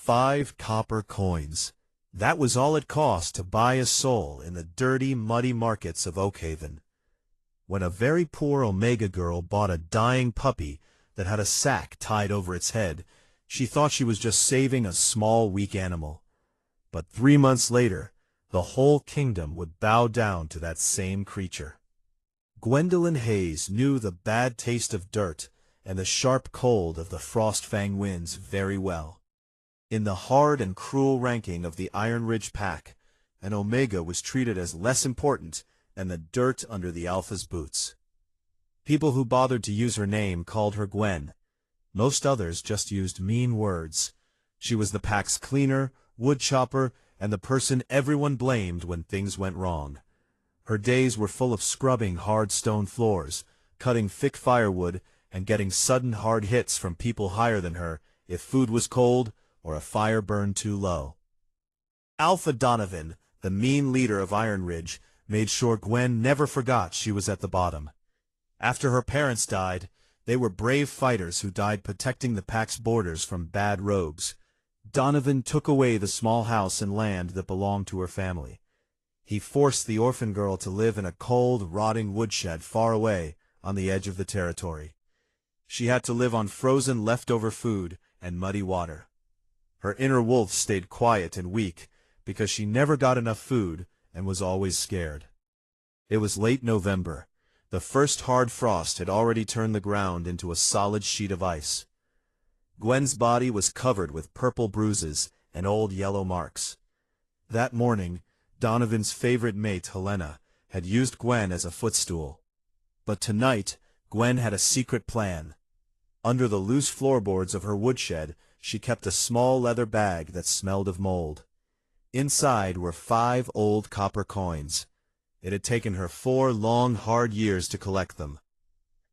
5 copper coins. That was all it cost to buy a soul in the dirty, muddy markets of Oakhaven. When a very poor Omega girl bought a dying puppy that had a sack tied over its head, she thought she was just saving a small, weak animal. But 3 months later, the whole kingdom would bow down to that same creature. Gwendolyn Hayes knew the bad taste of dirt and the sharp cold of the frost-fang winds very well. In the hard and cruel ranking of the Iron Ridge pack, an Omega was treated as less important than the dirt under the Alpha's boots. People who bothered to use her name called her Gwen. Most others just used mean words. She was the pack's cleaner, wood chopper, and the person everyone blamed when things went wrong. Her days were full of scrubbing hard stone floors, cutting thick firewood, and getting sudden hard hits from people higher than her if food was cold or a fire burned too low. Alpha Donovan, the mean leader of Iron Ridge, made sure Gwen never forgot she was at the bottom. After her parents died, they were brave fighters who died protecting the pack's borders from bad rogues. Donovan took away the small house and land that belonged to her family. He forced the orphan girl to live in a cold, rotting woodshed far away on the edge of the territory. She had to live on frozen leftover food and muddy water. Her inner wolf stayed quiet and weak because she never got enough food and was always scared. It was late November. The first hard frost had already turned the ground into a solid sheet of ice. Gwen's body was covered with purple bruises and old yellow marks. That morning, Donovan's favorite mate, Helena, had used Gwen as a footstool. But tonight, Gwen had a secret plan. Under the loose floorboards of her woodshed, she kept a small leather bag that smelled of mold. Inside were 5 old copper coins. It had taken her 4 long, hard years to collect them.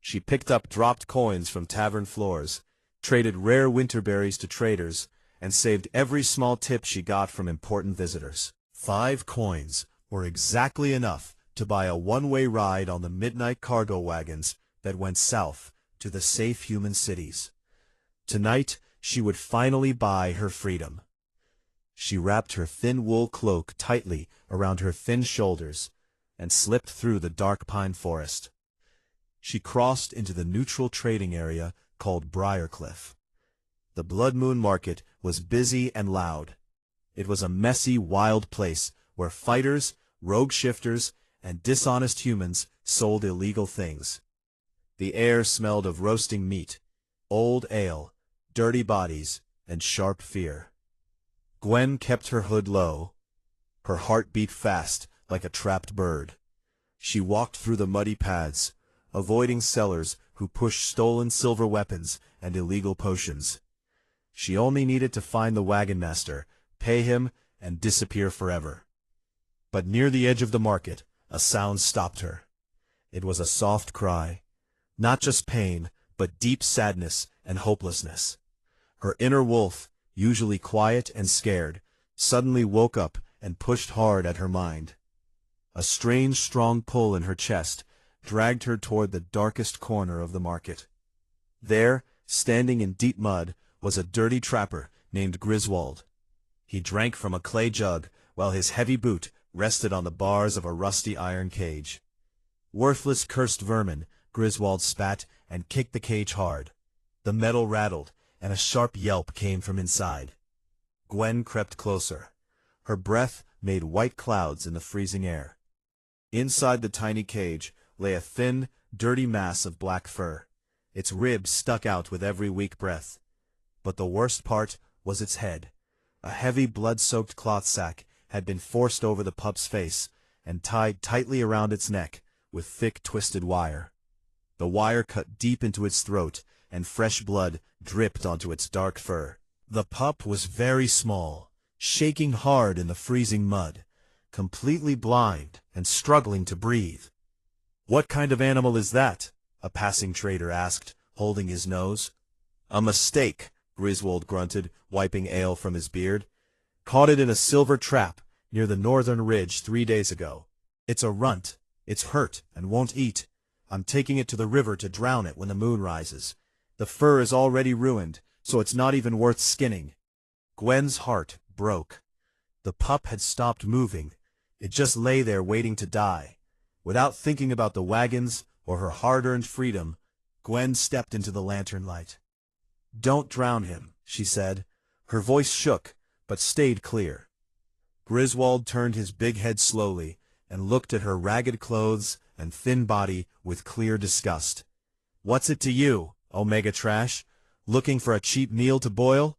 She picked up dropped coins from tavern floors, traded rare winter berries to traders, and saved every small tip she got from important visitors. 5 coins were exactly enough to buy a one-way ride on the midnight cargo wagons that went south to the safe human cities. Tonight, she would finally buy her freedom. She wrapped her thin wool cloak tightly around her thin shoulders and slipped through the dark pine forest. She crossed into the neutral trading area called Briarcliff. The Blood Moon Market was busy and loud. It was a messy, wild place where fighters, rogue shifters, and dishonest humans sold illegal things. The air smelled of roasting meat, old ale, dirty bodies, and sharp fear. Gwen kept her hood low. Her heart beat fast like a trapped bird. She walked through the muddy paths, avoiding sellers who pushed stolen silver weapons and illegal potions. She only needed to find the wagon master, pay him, and disappear forever. But near the edge of the market, a sound stopped her. It was a soft cry. Not just pain, but deep sadness and hopelessness. Her inner wolf, usually quiet and scared, suddenly woke up and pushed hard at her mind. A strange, strong pull in her chest dragged her toward the darkest corner of the market. There, standing in deep mud, was a dirty trapper named Griswold. He drank from a clay jug while his heavy boot rested on the bars of a rusty iron cage. Worthless, cursed vermin, Griswold spat and kicked the cage hard. The metal rattled, and a sharp yelp came from inside. Gwen crept closer. Her breath made white clouds in the freezing air. Inside the tiny cage lay a thin, dirty mass of black fur. Its ribs stuck out with every weak breath. But the worst part was its head. A heavy, blood-soaked cloth sack had been forced over the pup's face and tied tightly around its neck with thick, twisted wire. The wire cut deep into its throat, and fresh blood dripped onto its dark fur. The pup was very small, shaking hard in the freezing mud, completely blind and struggling to breathe. "What kind of animal is that?" a passing trader asked, holding his nose. "A mistake," Griswold grunted, wiping ale from his beard. "Caught it in a silver trap near the northern ridge 3 days ago. It's a runt. It's hurt and won't eat. I'm taking it to the river to drown it when the moon rises. The fur is already ruined, so it's not even worth skinning." Gwen's heart broke. The pup had stopped moving. It just lay there waiting to die. Without thinking about the wagons or her hard-earned freedom, Gwen stepped into the lantern light. "Don't drown him," she said. Her voice shook, but stayed clear. Griswold turned his big head slowly and looked at her ragged clothes and thin body with clear disgust. "What's it to you, Omega Trash? Looking for a cheap meal to boil?"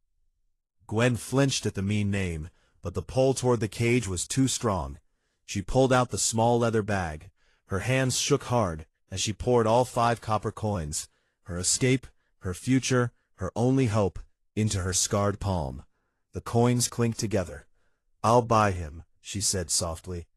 Gwen flinched at the mean name, but the pull toward the cage was too strong. She pulled out the small leather bag. Her hands shook hard as she poured all 5 copper coins, her escape, her future, her only hope, into her scarred palm. The coins clinked together. "I'll buy him," she said softly.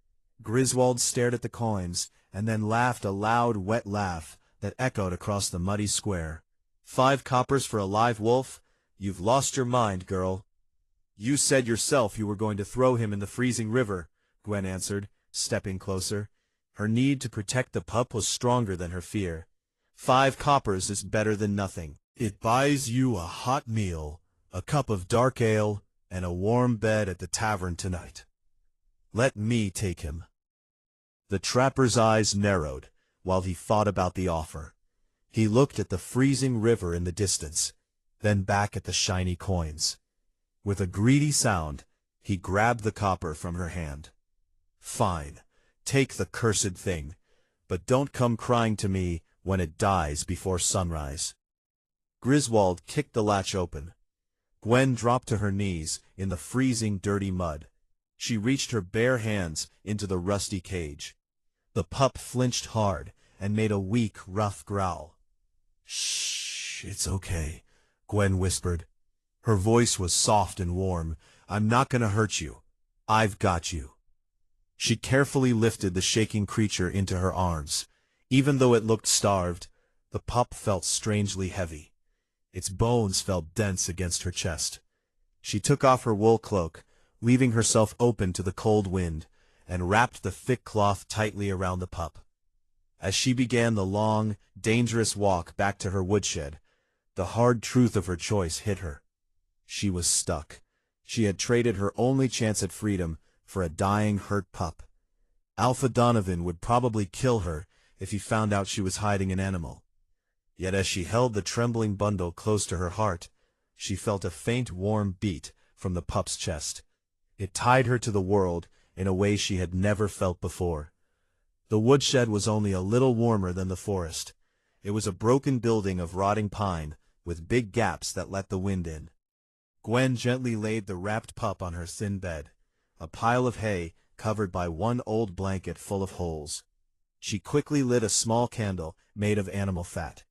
Griswold stared at the coins and then laughed a loud, wet laugh that echoed across the muddy square. "5 coppers for a live wolf? You've lost your mind, girl." "You said yourself you were going to throw him in the freezing river," Gwen answered, stepping closer. Her need to protect the pup was stronger than her fear. 5 coppers is better than nothing. It buys you a hot meal, a cup of dark ale, and a warm bed at the tavern tonight. Let me take him." The trapper's eyes narrowed while he thought about the offer. He looked at the freezing river in the distance, then back at the shiny coins. With a greedy sound, he grabbed the copper from her hand. "Fine, take the cursed thing, but don't come crying to me when it dies before sunrise." Griswold kicked the latch open. Gwen dropped to her knees in the freezing, dirty mud. She reached her bare hands into the rusty cage. The pup flinched hard and made a weak, rough growl. "Shh, it's okay," Gwen whispered. Her voice was soft and warm. "I'm not gonna hurt you. I've got you." She carefully lifted the shaking creature into her arms. Even though it looked starved, the pup felt strangely heavy. Its bones felt dense against her chest. She took off her wool cloak, leaving herself open to the cold wind, and wrapped the thick cloth tightly around the pup. As she began the long, dangerous walk back to her woodshed, the hard truth of her choice hit her. She was stuck. She had traded her only chance at freedom for a dying, hurt pup. Alpha Donovan would probably kill her if he found out she was hiding an animal. Yet as she held the trembling bundle close to her heart, she felt a faint, warm beat from the pup's chest. It tied her to the world in a way she had never felt before. The woodshed was only a little warmer than the forest. It was a broken building of rotting pine, with big gaps that let the wind in. Gwen gently laid the wrapped pup on her thin bed, a pile of hay covered by one old blanket full of holes. She quickly lit a small candle made of animal fat.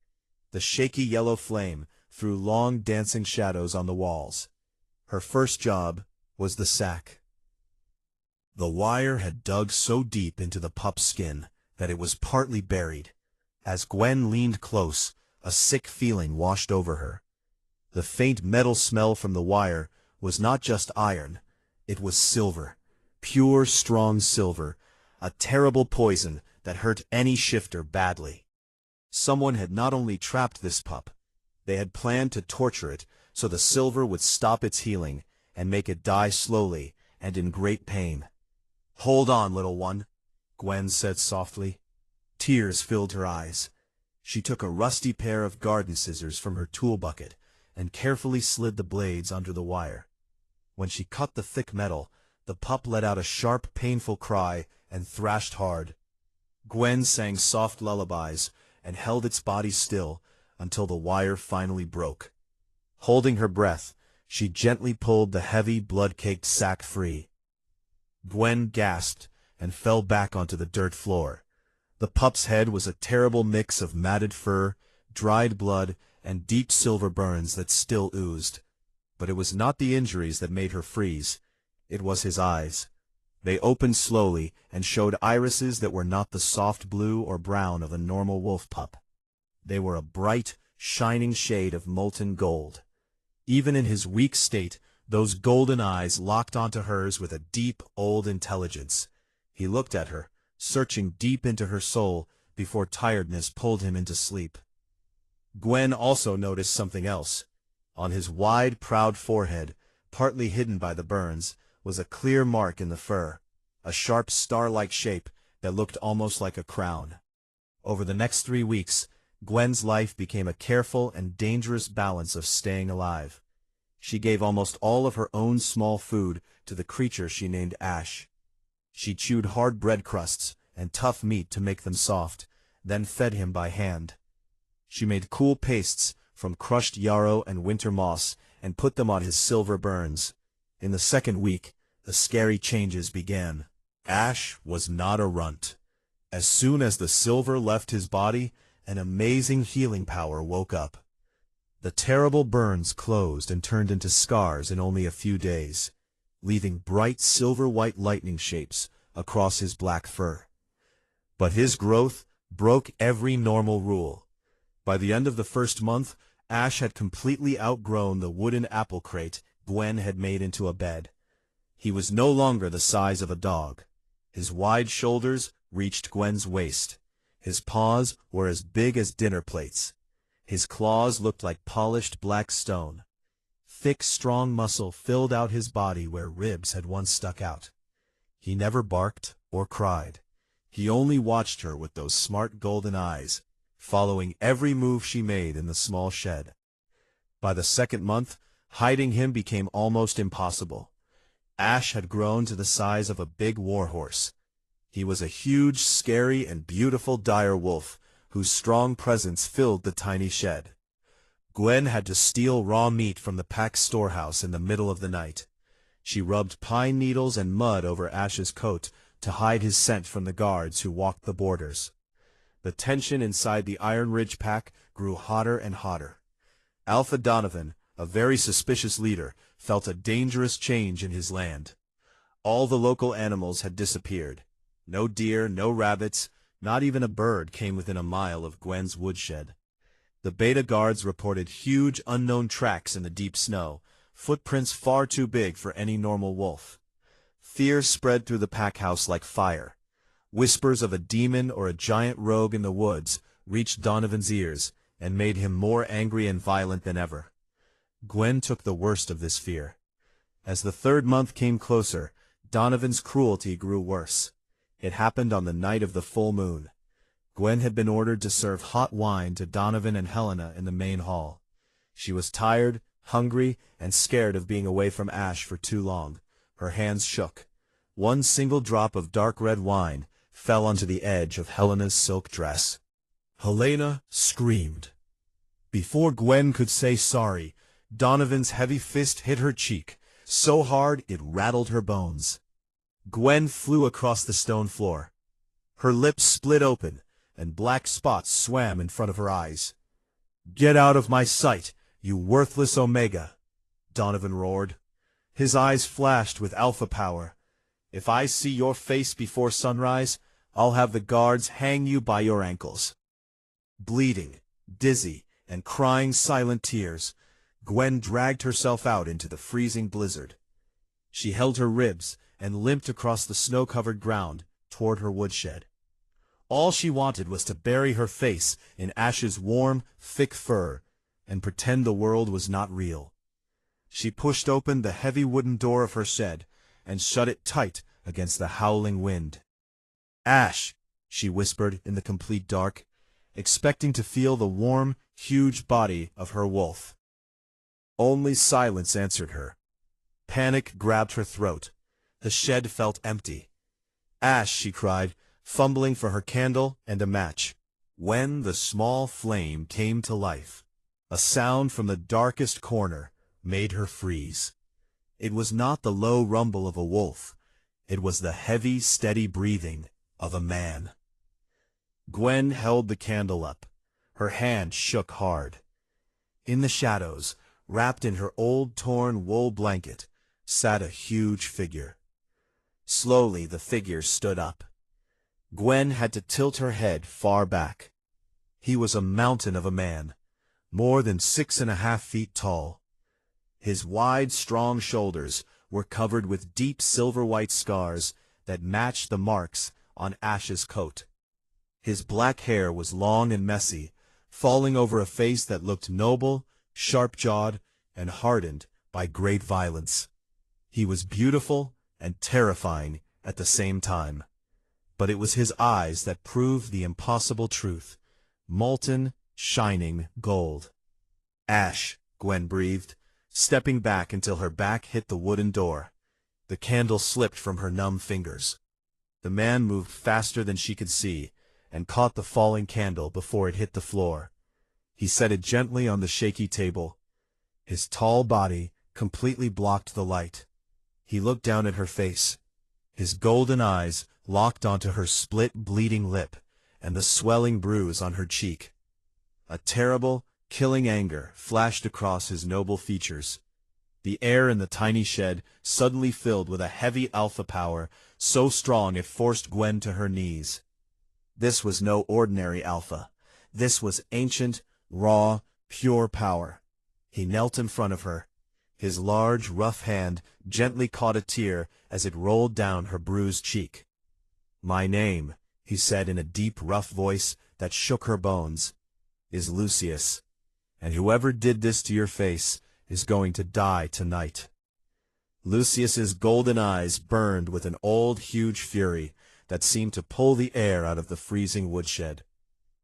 The shaky yellow flame threw long dancing shadows on the walls. Her first job was the sack. The wire had dug so deep into the pup's skin that it was partly buried. As Gwen leaned close, a sick feeling washed over her. The faint metal smell from the wire was not just iron, it was silver. Pure, strong silver, a terrible poison that hurt any shifter badly. Someone had not only trapped this pup, they had planned to torture it so the silver would stop its healing and make it die slowly and in great pain. "Hold on, little one," Gwen said softly. Tears filled her eyes. She took a rusty pair of garden scissors from her tool bucket and carefully slid the blades under the wire. When she cut the thick metal, the pup let out a sharp, painful cry and thrashed hard. Gwen sang soft lullabies and held its body still until the wire finally broke. Holding her breath, she gently pulled the heavy, blood-caked sack free. Gwen gasped and fell back onto the dirt floor. The pup's head was a terrible mix of matted fur, dried blood, and deep silver burns that still oozed. But it was not the injuries that made her freeze. It was his eyes. They opened slowly and showed irises that were not the soft blue or brown of a normal wolf pup. They were a bright, shining shade of molten gold. Even in his weak state, those golden eyes locked onto hers with a deep, old intelligence. He looked at her, searching deep into her soul before tiredness pulled him into sleep. Gwen also noticed something else. On his wide, proud forehead, partly hidden by the burns, was a clear mark in the fur, a sharp star-like shape that looked almost like a crown. Over the next 3 weeks, Gwen's life became a careful and dangerous balance of staying alive. She gave almost all of her own small food to the creature she named Ash. She chewed hard bread crusts and tough meat to make them soft, then fed him by hand. She made cool pastes from crushed yarrow and winter moss and put them on his silver burns. In the second week, the scary changes began. Ash was not a runt. As soon as the silver left his body, an amazing healing power woke up. The terrible burns closed and turned into scars in only a few days, leaving bright silver-white lightning shapes across his black fur. But his growth broke every normal rule. By the end of the first month, Ash had completely outgrown the wooden apple crate Gwen had made into a bed. He was no longer the size of a dog. His wide shoulders reached Gwen's waist. His paws were as big as dinner plates. His claws looked like polished black stone. Thick, strong muscle filled out his body where ribs had once stuck out. He never barked or cried. He only watched her with those smart golden eyes, following every move she made in the small shed. By the second month, hiding him became almost impossible. Ash had grown to the size of a big warhorse. He was a huge, scary, and beautiful dire wolf, whose strong presence filled the tiny shed. Gwen had to steal raw meat from the pack storehouse in the middle of the night. She rubbed pine needles and mud over Ash's coat to hide his scent from the guards who walked the borders. The tension inside the Iron Ridge pack grew hotter and hotter. Alpha Donovan, a very suspicious leader, felt a dangerous change in his land. All the local animals had disappeared. No deer, no rabbits, not even a bird came within a mile of Gwen's woodshed. The Beta guards reported huge unknown tracks in the deep snow, footprints far too big for any normal wolf. Fear spread through the pack house like fire. Whispers of a demon or a giant rogue in the woods reached Donovan's ears and made him more angry and violent than ever. Gwen took the worst of this fear. As the third month came closer, Donovan's cruelty grew worse. It happened on the night of the full moon. Gwen had been ordered to serve hot wine to Donovan and Helena in the main hall. She was tired, hungry, and scared of being away from Ash for too long. Her hands shook. One single drop of dark red wine fell onto the edge of Helena's silk dress. Helena screamed. Before Gwen could say sorry, Donovan's heavy fist hit her cheek, so hard it rattled her bones. Gwen flew across the stone floor. Her lips split open, and black spots swam in front of her eyes. "Get out of my sight, you worthless Omega!" Donovan roared. His eyes flashed with alpha power. "If I see your face before sunrise, I'll have the guards hang you by your ankles." Bleeding, dizzy, and crying silent tears, Gwen dragged herself out into the freezing blizzard. She held her ribs and limped across the snow-covered ground toward her woodshed. All she wanted was to bury her face in Ash's warm, thick fur and pretend the world was not real. She pushed open the heavy wooden door of her shed and shut it tight against the howling wind. "Ash," she whispered in the complete dark, expecting to feel the warm, huge body of her wolf. Only silence answered her. Panic grabbed her throat. The shed felt empty. "Ash," she cried, fumbling for her candle and a match. When the small flame came to life, a sound from the darkest corner made her freeze. It was not the low rumble of a wolf. It was the heavy, steady breathing of a man. Gwen held the candle up. Her hand shook hard. In the shadows, wrapped in her old torn wool blanket, sat a huge figure. Slowly the figure stood up. Gwen had to tilt her head far back. He was a mountain of a man, more than 6.5 feet tall. His wide, strong shoulders were covered with deep silver-white scars that matched the marks on Ash's coat. His black hair was long and messy, falling over a face that looked noble, sharp-jawed, and hardened by great violence. He was beautiful and terrifying at the same time. But it was his eyes that proved the impossible truth. Molten, shining gold. "Ash," Gwen breathed, stepping back until her back hit the wooden door. The candle slipped from her numb fingers. The man moved faster than she could see, and caught the falling candle before it hit the floor. He set it gently on the shaky table. His tall body completely blocked the light. He looked down at her face. His golden eyes locked onto her split, bleeding lip and the swelling bruise on her cheek. A terrible, killing anger flashed across his noble features. The air in the tiny shed suddenly filled with a heavy alpha power, so strong it forced Gwen to her knees. This was no ordinary alpha. This was ancient, raw, pure power. He knelt in front of her. His large, rough hand gently caught a tear as it rolled down her bruised cheek. "My name," he said in a deep, rough voice that shook her bones, "is Lucius, and whoever did this to your face is going to die tonight." Lucius's golden eyes burned with an old, huge fury that seemed to pull the air out of the freezing woodshed.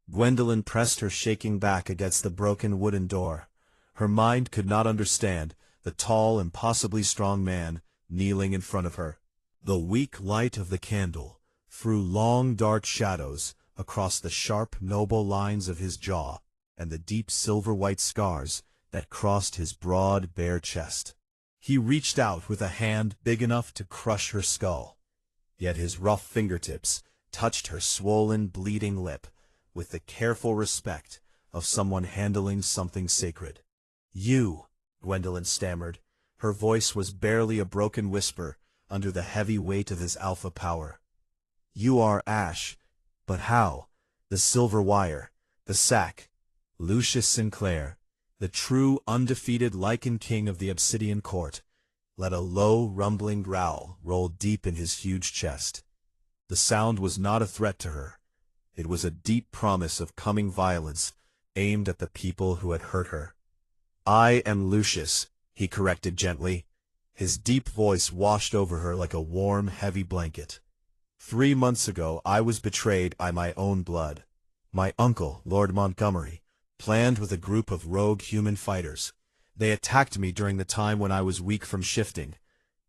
Gwendolyn pressed her shaking back against the broken wooden door. Her mind could not understand the tall, impossibly strong man kneeling in front of her. The weak light of the candle threw long, dark shadows across the sharp, noble lines of his jaw and the deep silver-white scars that crossed his broad, bare chest. He reached out with a hand big enough to crush her skull, yet his rough fingertips touched her swollen, bleeding lip with the careful respect of someone handling something sacred. "You," Gwendolyn stammered. Her voice was barely a broken whisper under the heavy weight of his alpha power. "You are Ash, but how? The silver wire, the sack." Lucius Sinclair, the true undefeated Lycan king of the Obsidian Court, let a low, rumbling growl roll deep in his huge chest. The sound was not a threat to her. It was a deep promise of coming violence aimed at the people who had hurt her. "I am Lucius," he corrected gently. His deep voice washed over her like a warm, heavy blanket. 3 months ago I was betrayed by my own blood. My uncle, Lord Montgomery, planned with a group of rogue human fighters. They attacked me during the time when I was weak from shifting.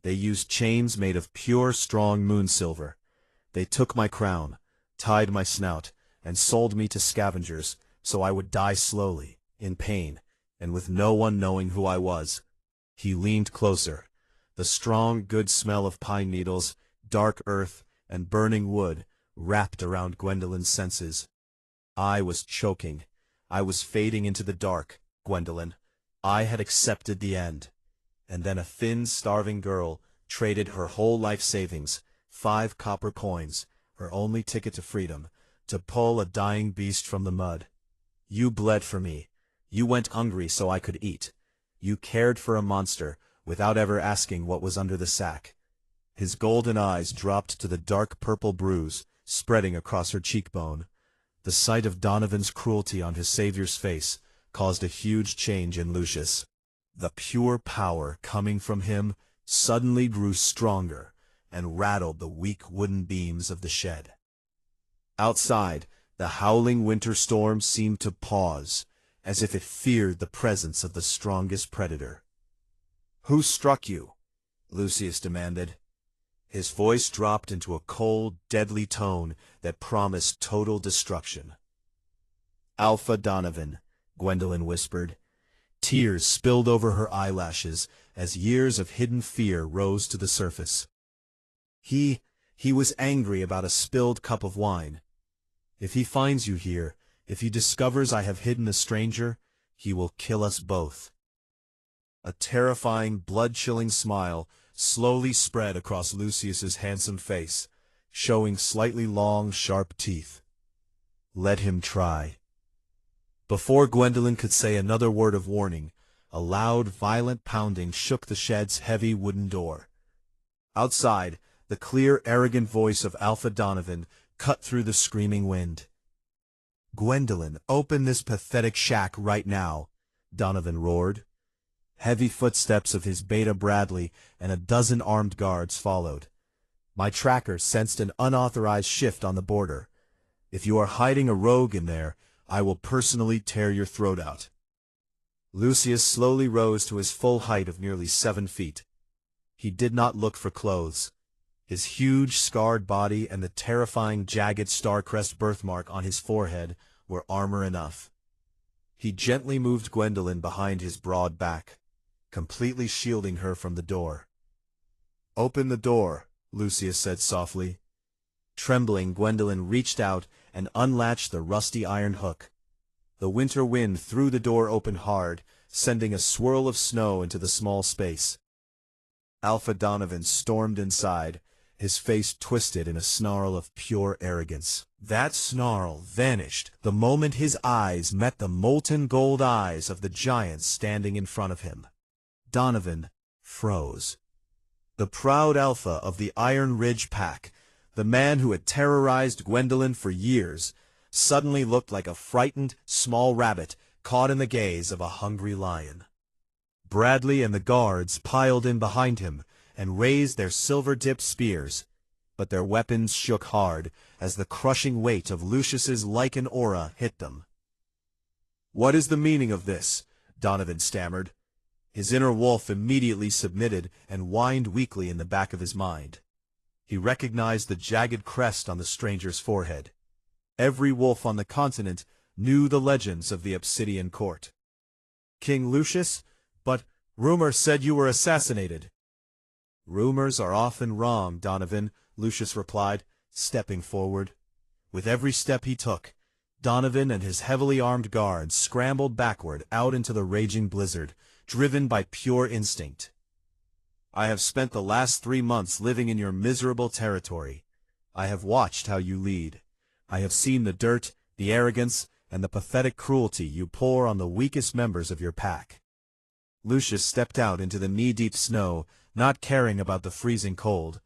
They used chains made of pure, strong moon silver. They took my crown, tied my snout, and sold me to scavengers, so I would die slowly, in pain, and with no one knowing who I was. He leaned closer. The strong, good smell of pine needles, dark earth, and burning wood wrapped around Gwendolyn's senses. I was choking. I was fading into the dark, Gwendolyn. I had accepted the end. And then a thin, starving girl traded her whole life savings, 5 copper coins, her only ticket to freedom, to pull a dying beast from the mud. You bled for me. You went hungry so I could eat. You cared for a monster without ever asking what was under the sack. His golden eyes dropped to the dark purple bruise spreading across her cheekbone. The sight of Donovan's cruelty on his savior's face caused a huge change in Lucius. The pure power coming from him suddenly grew stronger and rattled the weak wooden beams of the shed. Outside, the howling winter storm seemed to pause, as if it feared the presence of the strongest predator. "Who struck you?" Lucius demanded. His voice dropped into a cold, deadly tone that promised total destruction. "Alpha Donovan," Gwendolyn whispered. Tears spilled over her eyelashes as years of hidden fear rose to the surface. He was angry about a spilled cup of wine. If he finds you here, if he discovers I have hidden a stranger, he will kill us both." A terrifying, blood-chilling smile slowly spread across Lucius's handsome face, showing slightly long, sharp teeth. "Let him try." Before Gwendolyn could say another word of warning, a loud, violent pounding shook the shed's heavy wooden door. Outside, the clear, arrogant voice of Alpha Donovan cut through the screaming wind. "Gwendolyn, open this pathetic shack right now," Donovan roared. Heavy footsteps of his Beta Bradley and a dozen armed guards followed. My tracker sensed an unauthorized shift on the border. If you are hiding a rogue in there, I will personally tear your throat out. Lucius slowly rose to his full height of nearly 7 feet. He did not look for clothes. His huge, scarred body and the terrifying, jagged star-crest birthmark on his forehead were armor enough. He gently moved Gwendolyn behind his broad back, completely shielding her from the door. "Open the door," Lucius said softly. Trembling, Gwendolyn reached out and unlatched the rusty iron hook. The winter wind threw the door open hard, sending a swirl of snow into the small space. Alpha Donovan stormed inside, his face twisted in a snarl of pure arrogance. That snarl vanished the moment his eyes met the molten gold eyes of the giant standing in front of him. Donovan froze. The proud alpha of the Iron Ridge Pack, the man who had terrorized Gwendolyn for years, suddenly looked like a frightened, small rabbit caught in the gaze of a hungry lion. Bradley and the guards piled in behind him and raised their silver-dipped spears, but their weapons shook hard as the crushing weight of Lucius's lichen aura hit them. "What is the meaning of this?" Donovan stammered. His inner wolf immediately submitted and whined weakly in the back of his mind. He recognized the jagged crest on the stranger's forehead. Every wolf on the continent knew the legends of the Obsidian Court. "King Lucius? But rumor said you were assassinated." "Rumors are often wrong, Donovan," Lucius replied, stepping forward. With every step he took, Donovan and his heavily armed guards scrambled backward out into the raging blizzard, driven by pure instinct. "I have spent the last 3 months living in your miserable territory. I have watched how you lead. I have seen the dirt, the arrogance, and the pathetic cruelty you pour on the weakest members of your pack." Lucius stepped out into the knee-deep snow, not caring about the freezing cold.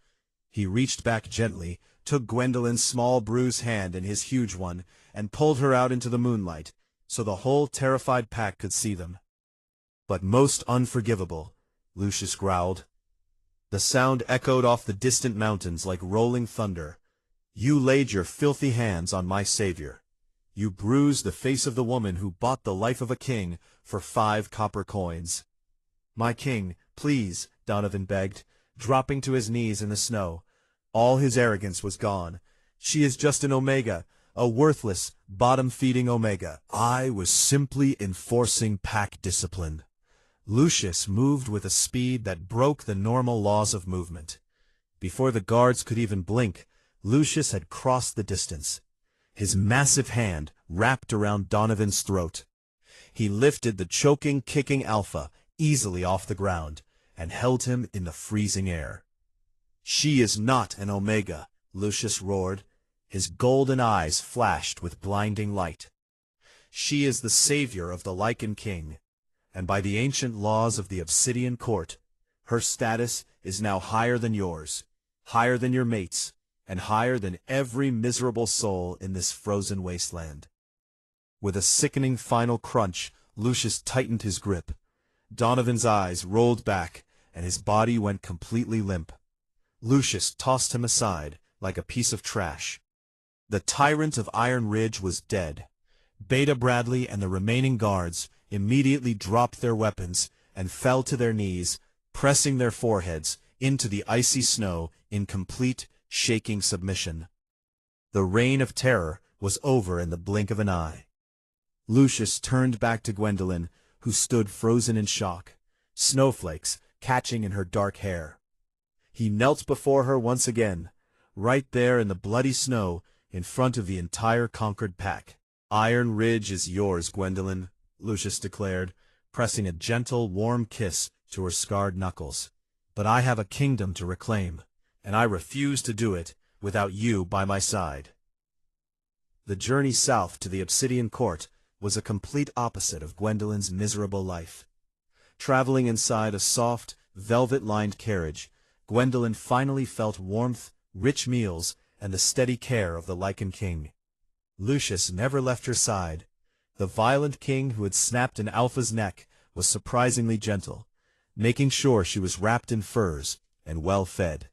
He reached back gently, took Gwendolyn's small bruised hand in his huge one, and pulled her out into the moonlight, so the whole terrified pack could see them. "But most unforgivable," Lucius growled. The sound echoed off the distant mountains like rolling thunder. "You laid your filthy hands on my savior. You bruised the face of the woman who bought the life of a king for 5 copper coins. My king, please," Donovan begged, dropping to his knees in the snow. All his arrogance was gone. "She is just an Omega, a worthless, bottom-feeding Omega. I was simply enforcing pack discipline." Lucius moved with a speed that broke the normal laws of movement. Before the guards could even blink, Lucius had crossed the distance. His massive hand wrapped around Donovan's throat. He lifted the choking, kicking alpha easily off the ground and held him in the freezing air. "She is not an Omega," Lucius roared. His golden eyes flashed with blinding light. "She is the savior of the Lichen King, and by the ancient laws of the Obsidian Court, her status is now higher than yours, higher than your mates, and higher than every miserable soul in this frozen wasteland." With a sickening final crunch, Lucius tightened his grip. Donovan's eyes rolled back, and his body went completely limp. Lucius tossed him aside like a piece of trash. The tyrant of Iron Ridge was dead. Beta Bradley and the remaining guards immediately dropped their weapons and fell to their knees, pressing their foreheads into the icy snow in complete, shaking submission. The reign of terror was over in the blink of an eye. Lucius turned back to Gwendolyn, who stood frozen in shock, snowflakes catching in her dark hair. He knelt before her once again, right there in the bloody snow in front of the entire conquered pack. "Iron Ridge is yours, Gwendolyn," Lucius declared, pressing a gentle, warm kiss to her scarred knuckles. "But I have a kingdom to reclaim, and I refuse to do it without you by my side." The journey south to the Obsidian Court was a complete opposite of Gwendolyn's miserable life. Traveling inside a soft, velvet-lined carriage, Gwendolyn finally felt warmth, rich meals, and the steady care of the Lichen King. Lucius never left her side. The violent king who had snapped an alpha's neck was surprisingly gentle, making sure she was wrapped in furs and well fed.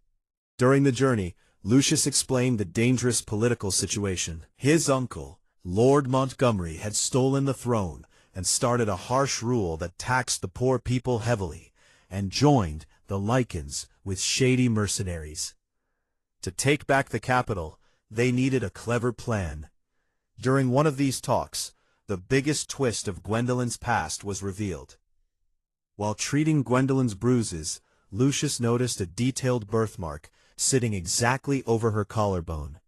During the journey, Lucius explained the dangerous political situation. His uncle, Lord Montgomery, had stolen the throne and started a harsh rule that taxed the poor people heavily, and joined the Lycans with shady mercenaries. To take back the capital, they needed a clever plan. During one of these talks, the biggest twist of Gwendolyn's past was revealed. While treating Gwendolyn's bruises, Lucius noticed a detailed birthmark sitting exactly over her collarbone,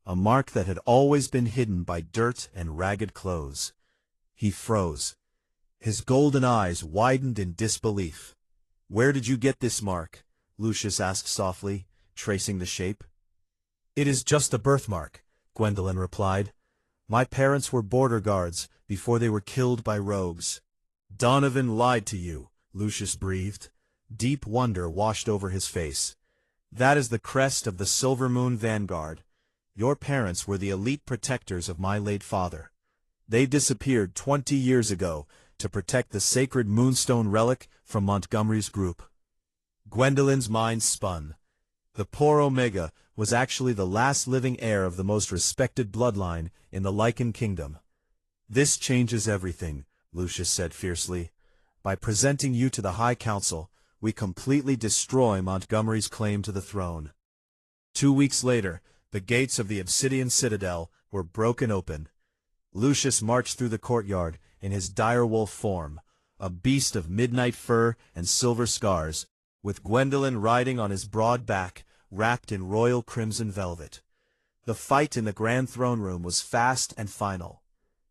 a mark that had always been hidden by dirt and ragged clothes. He froze. His golden eyes widened in disbelief. "Where did you get this mark?" Lucius asked softly, tracing the shape. "It is just a birthmark," Gwendolyn replied. "My parents were border guards before they were killed by rogues." "Donovan lied to you," Lucius breathed. Deep wonder washed over his face. "That is the crest of the Silver Moon Vanguard. Your parents were the elite protectors of my late father. They disappeared 20 years ago to protect the sacred moonstone relic from Montgomery's group." Gwendolyn's mind spun. The poor Omega was actually the last living heir of the most respected bloodline in the Lycan Kingdom. "This changes everything," Lucius said fiercely. "By presenting you to the High Council, we completely destroy Montgomery's claim to the throne." 2 weeks later, the gates of the Obsidian Citadel were broken open. Lucius marched through the courtyard in his direwolf form, a beast of midnight fur and silver scars, with Gwendolyn riding on his broad back, wrapped in royal crimson velvet. The fight in the grand throne room was fast and final.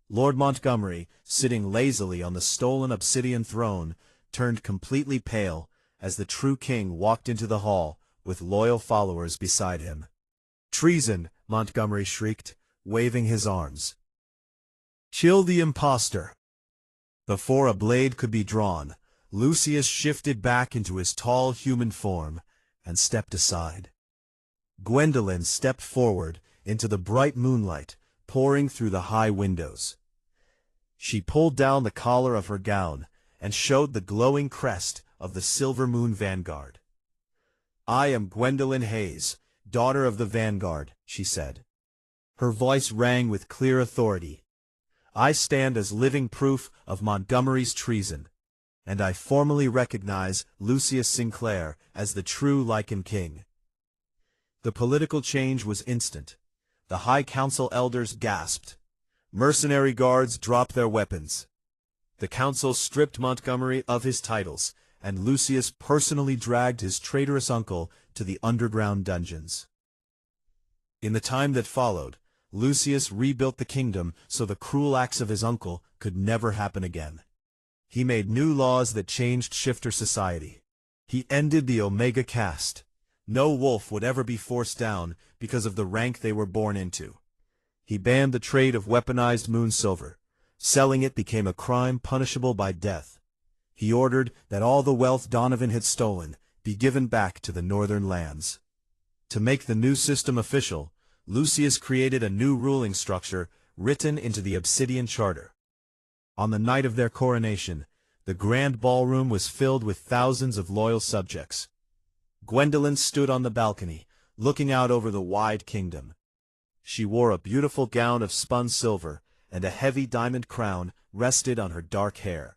Lord Montgomery, sitting lazily on the stolen obsidian throne, turned completely pale as the true king walked into the hall with loyal followers beside him. "Treason!" Montgomery shrieked, waving his arms. "Kill the impostor!" Before a blade could be drawn, Lucius shifted back into his tall human form and stepped aside. Gwendolyn stepped forward into the bright moonlight pouring through the high windows. She pulled down the collar of her gown and showed the glowing crest of the Silver Moon Vanguard. "I am Gwendolyn Hayes, daughter of the Vanguard," she said. Her voice rang with clear authority. "I stand as living proof of Montgomery's treason, and I formally recognize Lucius Sinclair as the true Lycan King." The political change was instant. The High Council elders gasped. Mercenary guards dropped their weapons. The council stripped Montgomery of his titles, and Lucius personally dragged his traitorous uncle to the underground dungeons. In the time that followed, Lucius rebuilt the kingdom so the cruel acts of his uncle could never happen again. He made new laws that changed shifter society. He ended the Omega caste. No wolf would ever be forced down because of the rank they were born into. He banned the trade of weaponized moon silver. Selling it became a crime punishable by death. He ordered that all the wealth Donovan had stolen be given back to the northern lands. To make the new system official, Lucius created a new ruling structure written into the Obsidian Charter. On the night of their coronation, the grand ballroom was filled with thousands of loyal subjects. Gwendolyn stood on the balcony, looking out over the wide kingdom. She wore a beautiful gown of spun silver, and a heavy diamond crown rested on her dark hair.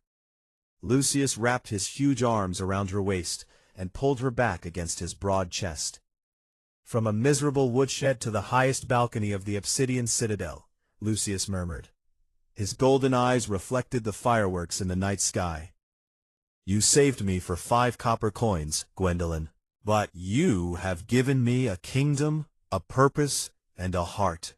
Lucius wrapped his huge arms around her waist and pulled her back against his broad chest. "From a miserable woodshed to the highest balcony of the Obsidian Citadel," Lucius murmured. His golden eyes reflected the fireworks in the night sky. "You saved me for 5 copper coins, Gwendolyn. But you have given me a kingdom, a purpose, and a heart."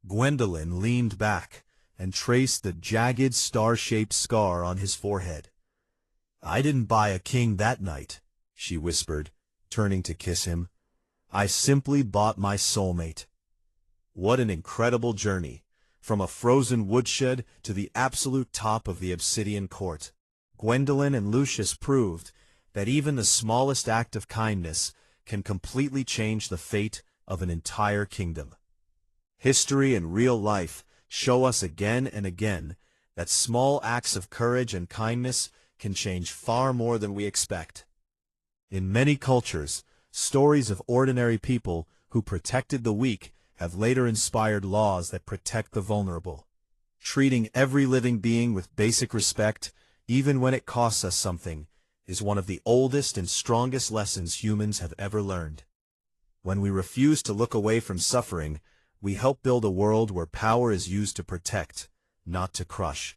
Gwendolyn leaned back and traced the jagged star-shaped scar on his forehead. "I didn't buy a king that night," she whispered, turning to kiss him. "I simply bought my soulmate." What an incredible journey, from a frozen woodshed to the absolute top of the Obsidian Court. Gwendolyn and Lucius proved that even the smallest act of kindness can completely change the fate of an entire kingdom. History and real life show us again and again that small acts of courage and kindness can change far more than we expect. In many cultures, stories of ordinary people who protected the weak have later inspired laws that protect the vulnerable. Treating every living being with basic respect, even when it costs us something, is one of the oldest and strongest lessons humans have ever learned. When we refuse to look away from suffering, we help build a world where power is used to protect, not to crush.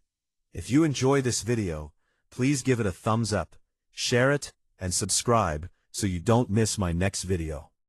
If you enjoy this video, please give it a thumbs up, share it, and subscribe so you don't miss my next video.